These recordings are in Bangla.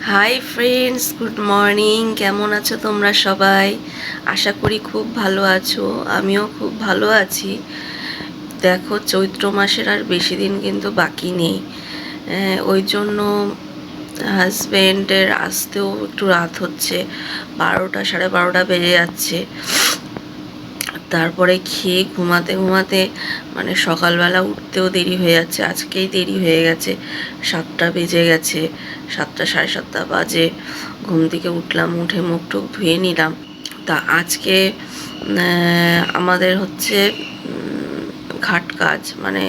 Hi friends, good morning. কেমন আছো তোমরা সবাই? আশা করি খুব ভালো আছো। আমিও খুব ভালো আছি। দেখো, চৈত্র মাসের আর বেশি দিন কিন্তু বাকি নেই। ওই জন্য হাজব্যান্ডের আসতেও একটু রাত হচ্ছে, 12টা 12:30 বেজে যাচ্ছে। তারপরে খেয়ে ঘুমাতে ঘুমাতে মানে সকালবেলা উঠতেও দেরি হয়ে যাচ্ছে। আজকেই দেরি হয়ে গেছে, 7টা বেজে গেছে, 7টা 7:30 বাজে। ঘুম থেকে উঠলাম, উঠে মুখ টুক ধুয়ে নিলাম। তা আজকে আমাদের হচ্ছে ঘাট কাজ, মানে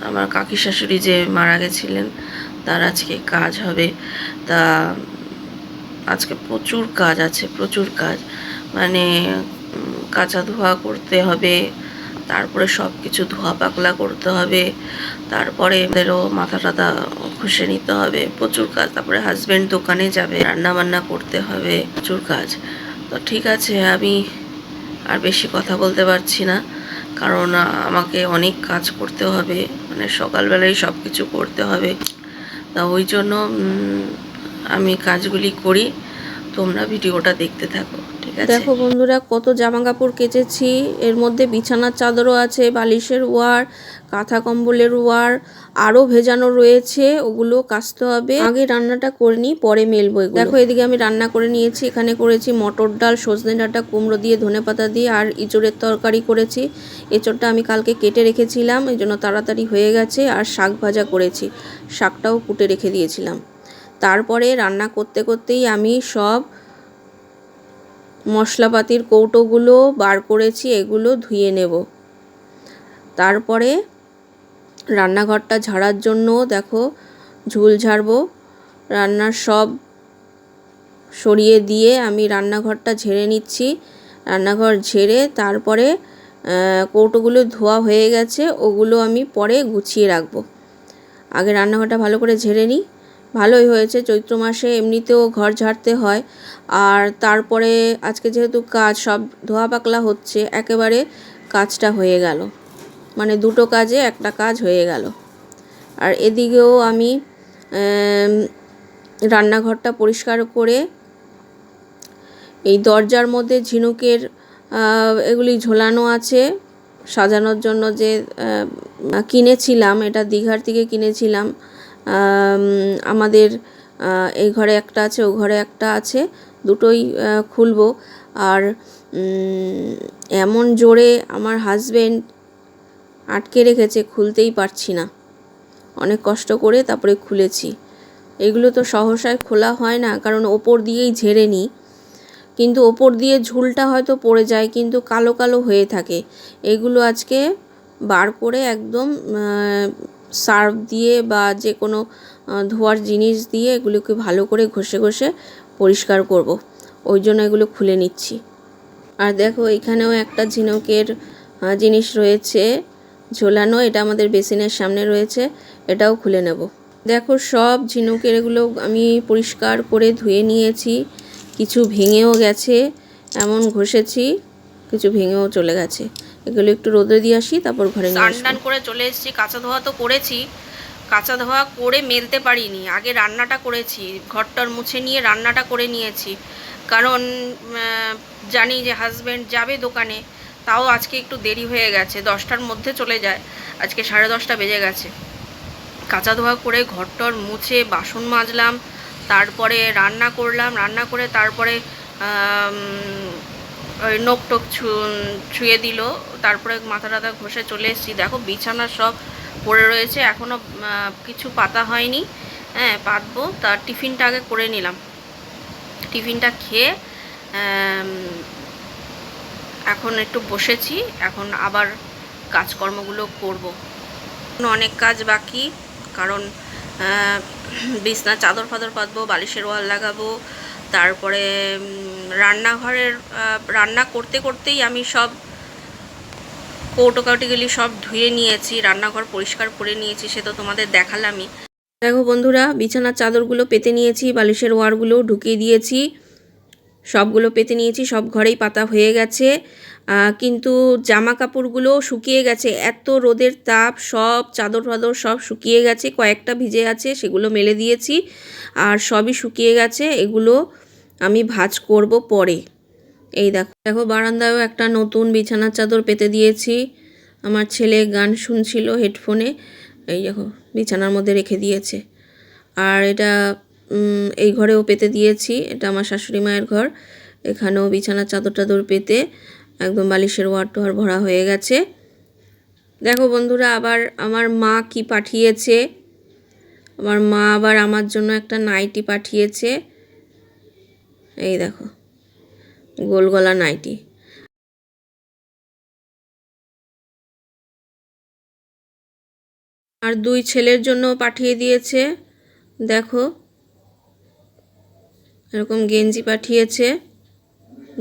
আমার কাকি শাশুড়ি যে মারা গেছিলেন তার আজকে কাজ হবে। তা আজকে প্রচুর কাজ আছে, প্রচুর কাজ। মানে কাঁচা ধোয়া করতে হবে, তারপরে সব কিছু ধোয়া পাকলা করতে হবে, তারপরে এদেরও মাথা টাথা ঘষে নিতে হবে, প্রচুর কাজ। তারপরে হাজব্যান্ড দোকানে যাবে, রান্না বান্না করতে হবে, প্রচুর কাজ। তো ঠিক আছে, আমি আর বেশি কথা বলতে পারছি না, কারণ আমাকে অনেক কাজ করতে হবে, মানে সকালবেলায় সব কিছু করতে হবে। তা ওই জন্য আমি কাজগুলি করি, তোমরা ভিডিওটা দেখতে থাকো, ঠিক আছে? দেখো বন্ধুরা, কত জামা কাপড় কেচেছি। এর মধ্যে বিছানার চাদরও আছে, বালিশের ওয়ার, কাঁথা কম্বলের ওয়ার আরও ভেজানো রয়েছে, ওগুলো কাচতে হবে। আগে রান্নাটা করে নিই, পরে মেলবো এগুলো। দেখো, এদিকে আমি রান্না করে নিয়েছি। এখানে করেছি মটর ডাল, সজনে ডাঁটা, কুমড়ো দিয়ে, ধনেপাতা দিয়ে, আর ইঁচড়ের তরকারি করেছি। এঁচড়টা আমি কালকে কেটে রেখেছিলাম, এই জন্য তাড়াতাড়ি হয়ে গেছে। আর শাক ভাজা করেছি, শাকটাও কুটে রেখে দিয়েছিলাম। তারপরে রান্না করতে করতেই আমি সব মশলাপাতির কৌটোগুলো বার করেছি, এগুলো ধুয়ে নেব। তারপরে রান্নাঘরটা ঝাড়ার জন্য দেখো ঝুল ঝাড়বো। রান্নার সব সরিয়ে দিয়ে আমি রান্নাঘরটা ঝেড়ে নিচ্ছি। রান্নাঘর ঝেড়ে তারপরে কৌটোগুলো ধোয়া হয়ে গেছে, ওগুলো আমি পরে গুছিয়ে রাখবো। আগে রান্নাঘরটা ভালো করে ঝেড়ে নিই। ভালোই হয়েছে, চৈত্র মাসে এমনিতেও ঘর ঝাড়তে হয়। আর তারপরে আজকে যেহেতু কাজ সব ধোয়া পাকলা হচ্ছে, একেবারে কাজটা হয়ে গেল, মানে দুটো কাজে একটা কাজ হয়ে গেল। আর এদিকেও আমি রান্নাঘরটা পরিষ্কার করে এই দরজার মধ্যে ঝিনুকের এগুলি ঝোলানো আছে সাজানোর জন্য, যে কিনেছিলাম, এটা দীঘার থেকে কিনেছিলাম। আমাদের এই ঘরে একটা আছে, ও ঘরে একটা আছে, দুটোই খুলবো। আর এমন জোরে আমার হাজব্যান্ড আটকে রেখেছে, খুলতেই পারছি না। অনেক কষ্ট করে তারপরে খুলেছি। এগুলো তো সহসায় খোলা হয় না, কারণ ওপর দিয়েই ঝেড়ে নিই, কিন্তু ওপর দিয়ে ঝুলটা হয়তো পড়ে যায়, কিন্তু কালো কালো হয়ে থাকে। এগুলো আজকে বার করে একদম সার্ফ দিয়ে বা যে কোনো ধোয়ার জিনিস দিয়ে এগুলোকে ভালো করে ঘষে ঘষে পরিষ্কার করব। ওই জন্য এগুলো খুলে নিচ্ছি। আর দেখো, এখানেও একটা ঝিনুকের জিনিস রয়েছে ঝোলানো, এটা আমাদের বেসিনের সামনে রয়েছে, এটাও খুলে নেব। দেখো, সব ঝিনুকের এগুলো আমি পরিষ্কার করে ধুয়ে নিয়েছি। কিছু ভেঙেও গেছে, এমন ঘষেছি, কিছু ভেঙেও চলে গেছে। এগুলো একটু রোদে দিয়ে আসি, তারপর ঘরে নিয়ে আসবো। স্নান করে চলে এসেছি, কাঁচা ধোয়া তো করেছি, কাঁচা ধোয়া করে মেলতে পারিনি। আগে রান্নাটা করেছি, ঘরটার মুছে নিয়ে রান্নাটা করে নিয়েছি, কারণ জানি যে হাজব্যান্ড যাবে দোকানে। তাও আজকে একটু দেরি হয়ে গেছে, 10টার মধ্যে চলে যায়, আজকে 10:30 বেজে গেছে। কাঁচা ধোয়া করে ঘরটর মুছে বাসন মাজলাম, তারপরে রান্না করলাম। রান্না করে তারপরে ওই নোক টোক ছুঁয়ে দিল, তারপরে মাথা টাথা ঘষে চলে এসেছি। দেখো, বিছানা সব পড়ে রয়েছে, এখনও কিছু পাতা হয়নি। হ্যাঁ, পাতবো। তার টিফিনটা আগে করে নিলাম। টিফিনটা খেয়ে এখন একটু বসেছি, এখন আবার কাজকর্মগুলো করব। অনেক কাজ বাকি, কারণ বিছনা চাদর ফাদর পাতবো, বালিশের ওয়াল লাগাবো, তারপরে রান্নাঘরের রান্না করতে করতেই আমি সব কৌটোকাটিগুলি সব ধুয়ে নিয়েছি, রান্নাঘর পরিষ্কার করে নিয়েছি, সে তো তোমাদের দেখালামই। দেখো বন্ধুরা, বিছানার চাদরগুলো পেতে নিয়েছি, বালিশের ওয়ারগুলো ঢুকিয়ে দিয়েছি, সবগুলো পেতে নিয়েছি, সব ঘরেই পাতা হয়ে গেছে। কিন্তু জামা কাপড়গুলো শুকিয়ে গেছে, এত রোদের তাপ, সব চাদর ফাদর সব শুকিয়ে গেছে, কয়েকটা ভিজে আছে সেগুলো মেলে দিয়েছি, আর সবই শুকিয়ে গেছে। এগুলো আমি ভাঁজ করব পরে। এই দেখো দেখো বারান্দায়ও একটা নতুন বিছানার চাদর পেতে দিয়েছি। আমার ছেলে গান শুনছিল হেডফোনে, এই দেখো বিছানার মধ্যে রেখে দিয়েছে। আর এটা এই ঘরেও পেতে দিয়েছি, এটা আমার শাশুড়ি মায়ের ঘর, এখানেও বিছানার চাদর টাদর পেতে একদম বালিশের ওয়ার টোয়ার ভরা হয়ে গেছে। দেখো বন্ধুরা, আবার আমার মা কি পাঠিয়েছে। আমার মা আবার আমার জন্য একটা নাইটি পাঠিয়েছে, এই দেখো গোল গলা নাইটি। আর 2 ছেলের জন্য পাঠিয়ে দিয়েছে, দেখো এরকম গেঞ্জি পাঠিয়েছে।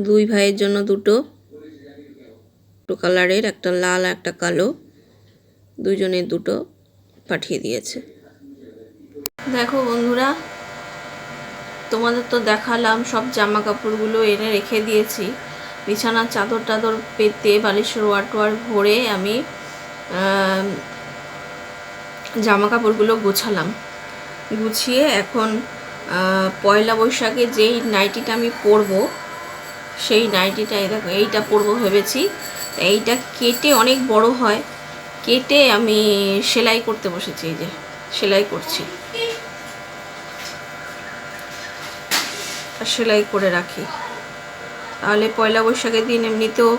2 ভাইয়ের জন্য দুটো কালারের, একটা লাল একটা কালো, দুজনের দুটো পাঠিয়ে দিয়েছে। দেখো বন্ধুরা, তোমাদের তো দেখালাম সব জামা কাপড়গুলো এনে রেখে দিয়েছি। বিছানার চাদর টাদর পেতে বালিশের ওয়ার টোয়ার ভরে আমি জামা কাপড়গুলো গোছালাম। গুছিয়ে এখন পয়লা বৈশাখে যেই নাইটিটা আমি পরবো, সেই নাইটিটা দেখো এইটা পরবো ভেবেছি। এইটা কেটে অনেক বড় হয়, কেটে আমি সেলাই করতে বসেছি। এই যে সেলাই করছি, সেলাই করে রাখি, তাহলে পয়লা বৈশাখের দিন এমনিতেও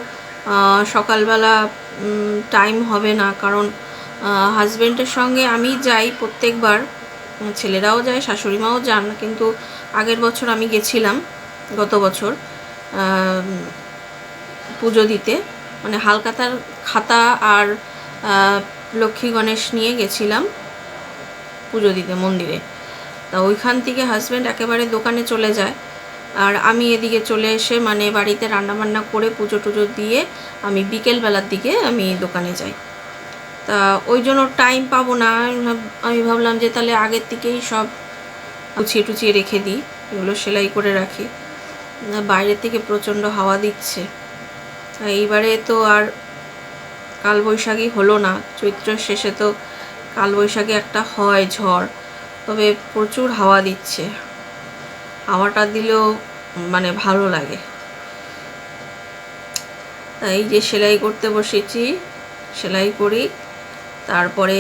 সকালবেলা টাইম হবে না, কারণ হাজব্যান্ডের সঙ্গে আমি যাই প্রত্যেকবার, ছেলেরাও যায়, শাশুড়ি মাও যান, কিন্তু আগের বছর আমি গেছিলাম, গত বছর পুজো দিতে, মানে হালখাতার খাতা আর লক্ষ্মী গণেশ নিয়ে গেছিলাম পুজো দিতে মন্দিরে। তা ওইখান থেকে হাজব্যান্ড একেবারে দোকানে চলে যায়, আর আমি এদিকে চলে এসে মানে বাড়িতে রান্নাবান্না করে পুজো টুজো দিয়ে আমি বিকেলবেলার দিকে আমি দোকানে যাই। তা ওই জন্য টাইম পাবো না। আমি ভাবলাম যে তাহলে আগের থেকেই সব গুছিয়ে টুচিয়ে রেখে দিই, এগুলো সেলাই করে রাখি। বাইরের থেকে প্রচণ্ড হাওয়া দিচ্ছে, এইবারে তো আর কালবৈশাখী হলো না, চৈত্রের শেষে তো কালবৈশাখী একটা হয় ঝড়, তবে প্রচুর হাওয়া দিচ্ছে, হাওয়াটা দিলেও মানে ভালো লাগে। তাই এই যে সেলাই করতে বসেছি, সেলাই করি, তারপরে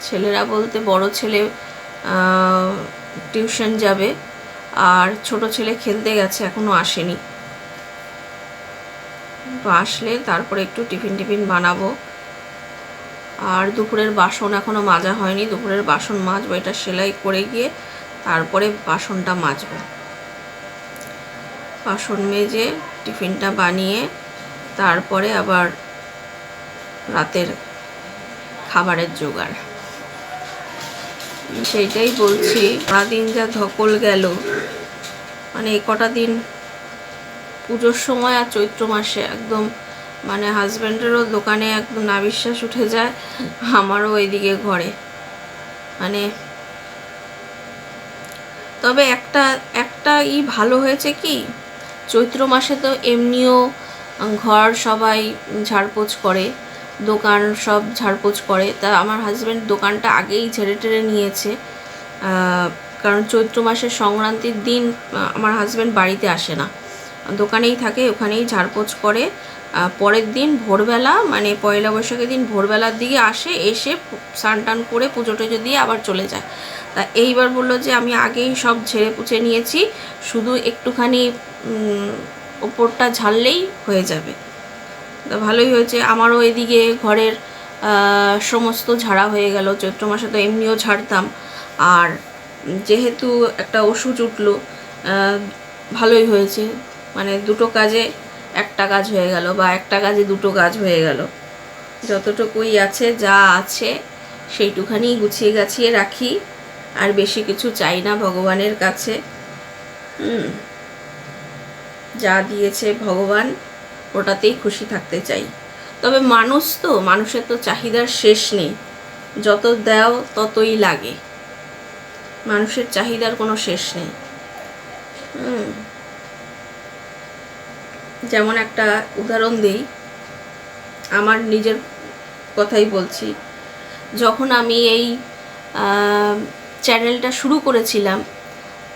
ছেলেরা বলতে বড় ছেলে টিউশন যাবে, আর ছোট ছেলে খেলতে গেছে, এখনো আসেনি। তো আসলে তারপরে একটু টিফিন বানাবো। আর দুপুরের বাসন এখনো মাজা হয়নি, দুপুরের বাসন মাজবো, এটা সেলাই করে গিয়ে তারপরে বাসনটা মাজবো। বাসন মেজে টিফিনটা বানিয়ে তারপরে আবার রাতের খাবারের জোগাড়। সেইটাই বলছি, সারাদিন যা ধকল গেল, মানে এই কটা দিন পুজোর সময় আর চৈত্র মাসে একদম মানে হাজব্যান্ডেরও দোকানে একদম নাবিশ্বাস উঠে যায়, আমারও ওইদিকে ঘরে। মানে তবে একটা ভালো হয়েছে কি, চৈত্র মাসে তো এমনিও ঘর সবাই ঝাড়পোছ করে, দোকান সব ঝাড়পোছ করে, তা আমার হাজব্যান্ড দোকানটা আগেই ঝেড়ে টেড়ে নিয়েছে, কারণ চৈত্র মাসের সংক্রান্তির দিন আমার হাজব্যান্ড বাড়িতে আসে না, দোকানেই থাকে, ওখানেই ঝাড়পোছ করে। পরের দিন ভোরবেলা মানে পয়লা বৈশাখের দিন ভোরবেলার দিকে আসে, এসে স্নান টান করে পুজো টুজো দিয়ে আবার চলে যায়। তা এইবার বললো যে আমি আগেই সব ঝেড়ে পুছে নিয়েছি, শুধু একটুখানি ওপরটা ঝাড়লেই হয়ে যাবে। তা ভালোই হয়েছে, আমারও এদিকে ঘরের সমস্ত ঝাড়া হয়ে গেল। চৈত্র মাসে তো এমনিও ঝাড়তাম, আর যেহেতু একটা ওষুধ উঠলো, ভালোই হয়েছে, মানে দুটো কাজে একটা কাজ হয়ে গেল, বা একটা কাজে দুটো কাজ হয়ে গেল। যতটুকুই আছে, যা আছে সেইটুখানি গুছিয়ে গাছিয়ে রাখি, আর বেশি কিছু চাই না ভগবানের কাছে। যা দিয়েছে ভগবান ওটাতেই খুশি থাকতে চাই। তবে মানুষ তো, মানুষের তো চাহিদার শেষ নেই, যত দাও ততই লাগে, মানুষের চাহিদার কোনো শেষ নেই। যেমন একটা উদাহরণ দেই, আমার নিজের কথাই বলছি। যখন আমি এই চ্যানেলটা শুরু করেছিলাম,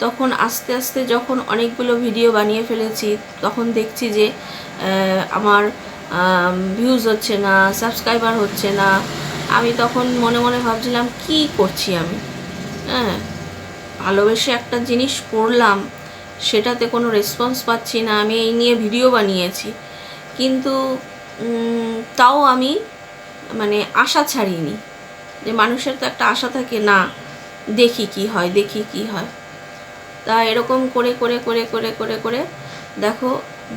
তখন আস্তে আস্তে যখন অনেকগুলো ভিডিও বানিয়ে ফেলেছি, তখন দেখছি যে আমার ভিউজ হচ্ছে না, সাবস্ক্রাইবার হচ্ছে না। আমি তখন মনে মনে ভাবছিলাম কি করছি আমি। হ্যাঁ, ভালোবেসে একটা জিনিস করলাম, সেটাতে কোনো রেসপন্স পাচ্ছি না। আমি এই নিয়ে ভিডিও বানিয়েছি, কিন্তু তাও আমি মানে আশা ছাড়িনি, যে মানুষের তো একটা আশা থাকে না, দেখি কি হয়, দেখি কি হয়। তা এরকম করে করে করে করে করে করে দেখো,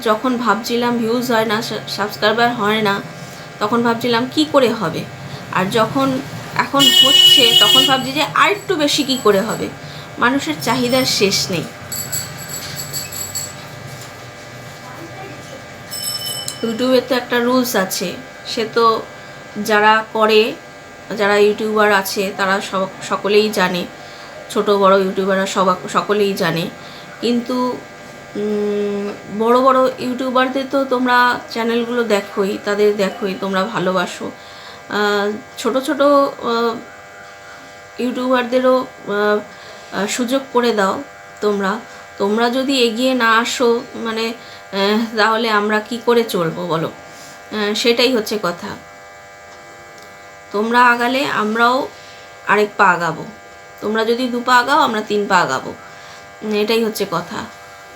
যখন ভাবছিলাম ভিউজ হয় না, সাবস্ক্রাইবার হয় না, তখন ভাবছিলাম কি করে হবে। আর যখন এখন হচ্ছে, তখন ভাবছি যে আর একটু বেশি কি করে হবে। মানুষের চাহিদার শেষ নেই। ইউটিউবের তো একটা রুলস আছে, সে তো যারা করে, যারা ইউটিউবার আছে তারা সকলেই জানে, ছোট বড় ইউটিউবাররা সকলেই জানে। কিন্তু বড় বড় ইউটিউবারদের তো তোমরা চ্যানেলগুলো দেখোই, তাদের দেখোই, তোমরা ভালোবাসো। ছোট ছোট ইউটিউবারদেরও সুযোগ করে দাও তোমরা। তোমরা যদি এগিয়ে না আসো, মানে তাহলে আমরা কি করে চলবো বলো? সেটাই হচ্ছে কথা। তোমরা আগালে আমরাও আরেক পা আগাবো, তোমরা যদি 2 পা আগাও আমরা 3 পা আগাবো। এটাই হচ্ছে কথা।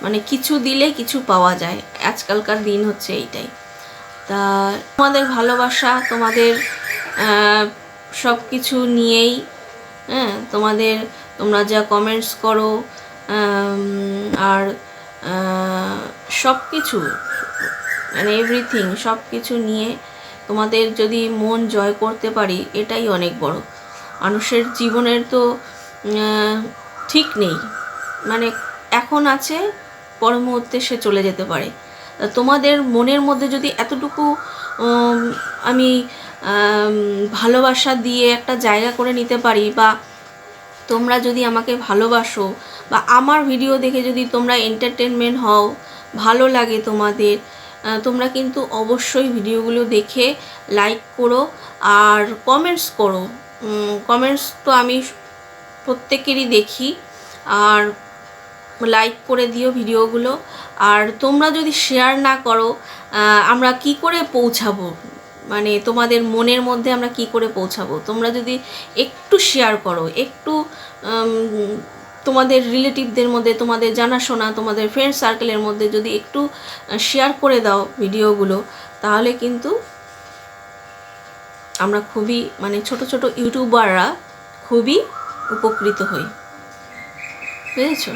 মানে কিছু দিলে কিছু পাওয়া যায়, আজকালকার দিন হচ্ছে এইটাই। তা তোমাদের ভালোবাসা, তোমাদের সব কিছু নিয়েই, হ্যাঁ, তোমরা যা কমেন্টস করো, আর সব কিছু, মানে এভরিথিং, সব কিছু নিয়ে তোমাদের যদি মন জয় করতে পারি, এটাই অনেক বড়। মানুষের জীবনের তো ঠিক নেই, মানে এখন আছে, পর মুহূর্তে সে চলে যেতে পারে। তোমাদের মনের মধ্যে যদি এতটুকু আমি ভালোবাসা দিয়ে একটা জায়গা করে নিতে পারি, বা তোমরা যদি আমাকে ভালোবাসো, বা আমার ভিডিও দেখে যদি তোমরা এন্টারটেনমেন্ট হও, ভালো লাগে তোমাদের, তোমরা কিন্তু অবশ্যই ভিডিওগুলো দেখে লাইক করো আর কমেন্টস করো। কমেন্টস তো আমি প্রত্যেকেরই দেখি, আর লাইক করে দিও ভিডিওগুলো। আর তোমরা যদি শেয়ার না করো, আমরা কি করে পৌঁছাবো, মানে তোমাদের মনের মধ্যে আমরা কি করে পৌঁছাবো? তোমরা যদি একটু শেয়ার করো, একটু তোমাদের রিলেটিভদের মধ্যে, তোমাদের জানাশোনা, তোমাদের ফ্রেন্ড সার্কেলের মধ্যে যদি একটু শেয়ার করে দাও ভিডিওগুলো, তাহলে কিন্তু আমরা খুবই, মানে ছোট ছোট ইউটিউবাররা খুবই উপকৃত হই, বুঝেছো?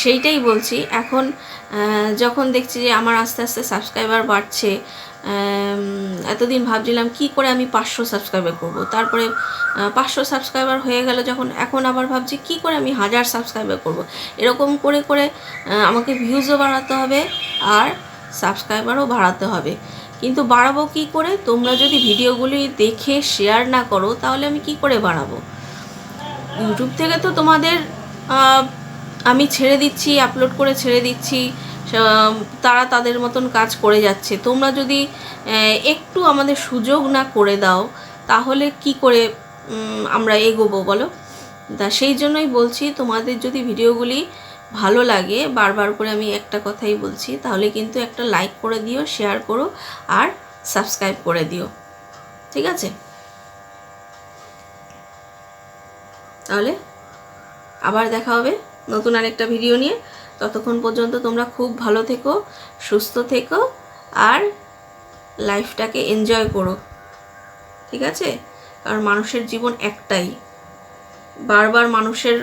সেইটাই বলছি। এখন যখন দেখছি যে আমার আস্তে আস্তে সাবস্ক্রাইবার বাড়ছে, এতদিন ভাবছিলাম কি করে আমি 500 সাবস্ক্রাইবার করব, তারপরে 500 সাবস্ক্রাইবার হয়ে গেল যখন, এখন আবার ভাবছি কি করে আমি 1000 সাবস্ক্রাইবার করব। এরকম করে করে আমাকে ভিউজও বাড়াতে হবে আর সাবস্ক্রাইবারও বাড়াতে হবে। কিন্তু বাড়াবো কি করে? তোমরা যদি ভিডিওগুলি দেখে শেয়ার না করো, তাহলে আমি কি করে বাড়াবো? ইউটিউব থেকে তো তোমাদের আমি ছেড়ে দিচ্ছি, আপলোড করে ছেড়ে দিচ্ছি, তারা তাদের মতন কাজ করে যাচ্ছে। তোমরা যদি একটু আমাদের সুযোগ না করে দাও, তাহলে কি করে আমরা এগোবো বলো? তা সেই জন্যই বলছি, তোমাদের যদি ভিডিওগুলি ভালো লাগে, বারবার করে আমি একটা কথাই বলছি, তাহলে কিন্তু একটা লাইক করে দিও, শেয়ার করো আর সাবস্ক্রাইব করে দিও, ঠিক আছে? তাহলে আবার দেখা হবে নতুন আরেকটা ভিডিও নিয়ে। ততক্ষণ পর্যন্ত তোমরা খুব ভালো থেকো, সুস্থ থেকো আর লাইফটাকে এনজয় করো, ঠিক আছে? কারণ মানুষের জীবন একটাই, বারবার মানুষের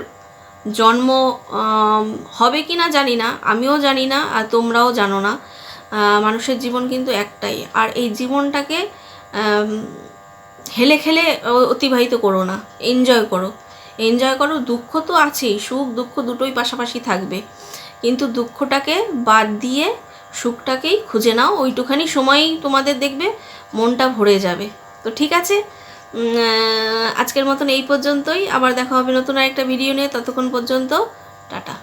জন্ম হবে কি না জানি না, আমিও জানি না আর তোমরাও জানো না। মানুষের জীবন কিন্তু একটাই, আর এই জীবনটাকে হেলে খেলে অতিবাহিত করো না, এনজয় করো, এনজয় করো। দুঃখ তো আছেই, সুখ দুঃখ দুটোই পাশাপাশি থাকবে, কিন্তু দুঃখটাকে বাদ দিয়ে সুখটাকেই খুঁজে নাও। ওইটুখানি সময়ই তোমাদের দেখবে মনটা ভরে যাবে। তো ঠিক আছে, আজকের মতন এই পর্যন্তই। আবার দেখা হবে নতুন আরেকটা ভিডিও নিয়ে। ততক্ষণ পর্যন্ত টাটা।